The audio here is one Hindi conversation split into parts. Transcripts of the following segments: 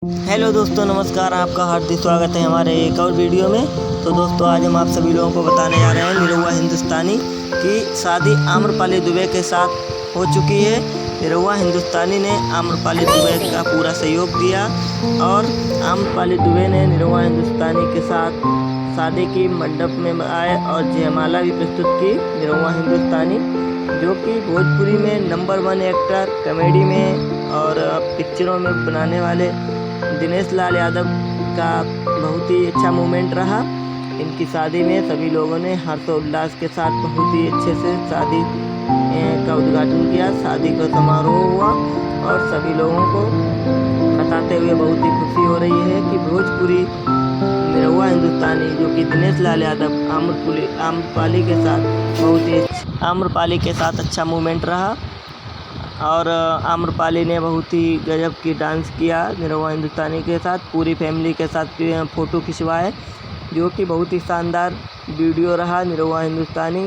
हेलो दोस्तों, नमस्कार। आपका हार्दिक स्वागत है हमारे एक और वीडियो में। तो दोस्तों, आज हम आप सभी लोगों को बताने जा रहे हैं निरहुआ हिंदुस्तानी की शादी आम्रपाली दुबे के साथ हो चुकी है। निरहुआ हिंदुस्तानी ने आम्रपाली दुबे का पूरा सहयोग दिया और आम्रपाली दुबे ने निरहुआ हिंदुस्तानी के साथ शादी की मंडप में आए और जयमाला भी प्रस्तुत की। निरहुआ हिंदुस्तानी जो कि भोजपुरी में नंबर 1 एक्टर, कॉमेडी में और पिक्चरों में बनाने वाले दिनेश लाल यादव का बहुत ही अच्छा मोमेंट रहा। इनकी शादी में सभी लोगों ने हर्षोल्लास के साथ बहुत ही अच्छे से शादी का उद्घाटन किया। शादी का समारोह हुआ और सभी लोगों को बताते हुए बहुत ही खुशी हो रही है कि भोजपुरी निरहुआ हिंदुस्तानी जो कि दिनेश लाल यादव आम्रपाली के साथ अच्छा मोमेंट रहा और आम्रपाली ने बहुत ही गजब की डांस किया निरहुआ हिंदुस्तानी के साथ। पूरी फैमिली के साथ फ़ोटो खिंचवाए जो कि बहुत ही शानदार वीडियो रहा। निरहुआ हिंदुस्तानी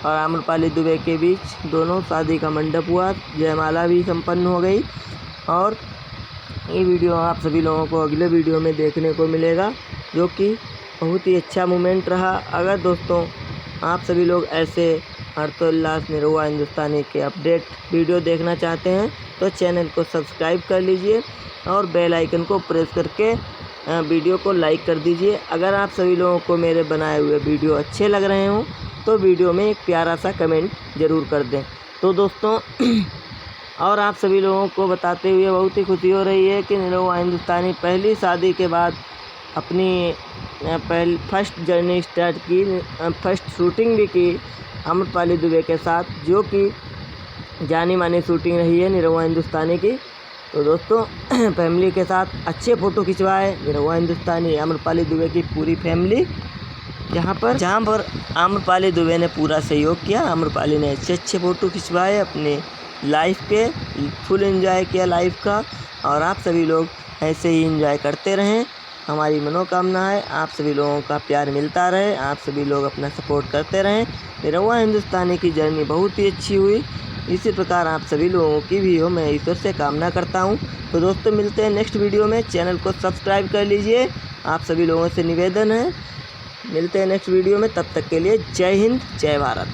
और आम्रपाली दुबे के बीच दोनों शादी का मंडप हुआ, जयमाला भी संपन्न हो गई और ये वीडियो आप सभी लोगों को अगले वीडियो में देखने को मिलेगा जो कि बहुत ही अच्छा मोमेंट रहा। अगर दोस्तों आप सभी लोग ऐसे हर्षोल्लास निरहुआ हिंदुस्तानी के अपडेट वीडियो देखना चाहते हैं तो चैनल को सब्सक्राइब कर लीजिए और बेल आइकन को प्रेस करके वीडियो को लाइक कर दीजिए। अगर आप सभी लोगों को मेरे बनाए हुए वीडियो अच्छे लग रहे हों तो वीडियो में एक प्यारा सा कमेंट ज़रूर कर दें। तो दोस्तों और आप सभी लोगों को बताते हुए बहुत ही खुशी हो रही है कि निरहुआ हिंदुस्तानी पहली शादी के बाद अपनी फर्स्ट जर्नी स्टार्ट की, फर्स्ट शूटिंग भी की आम्रपाली दुबे के साथ, जो कि जानी मानी शूटिंग रही है निरहुआ हिंदुस्तानी की। तो दोस्तों फैमिली के साथ अच्छे फ़ोटो खिंचवाए निरहुआ हिंदुस्तानी, आम्रपाली दुबे की पूरी फैमिली, जहाँ पर आम्रपाली दुबे ने पूरा सहयोग किया। आम्रपाली ने अच्छे फ़ोटो खिंचवाए, अपने लाइफ के फुल एंजॉय किया लाइफ का। और आप सभी लोग ऐसे ही एंजॉय करते रहें, हमारी मनोकामना है आप सभी लोगों का प्यार मिलता रहे, आप सभी लोग अपना सपोर्ट करते रहें। निरहुआ हिंदुस्तानी की जर्नी बहुत ही अच्छी हुई, इसी प्रकार आप सभी लोगों की भी हो, मैं ईश्वर से कामना करता हूं। तो दोस्तों मिलते हैं नेक्स्ट वीडियो में, चैनल को सब्सक्राइब कर लीजिए, आप सभी लोगों से निवेदन है। मिलते हैं नेक्स्ट वीडियो में, तब तक के लिए जय हिंद, जय भारत।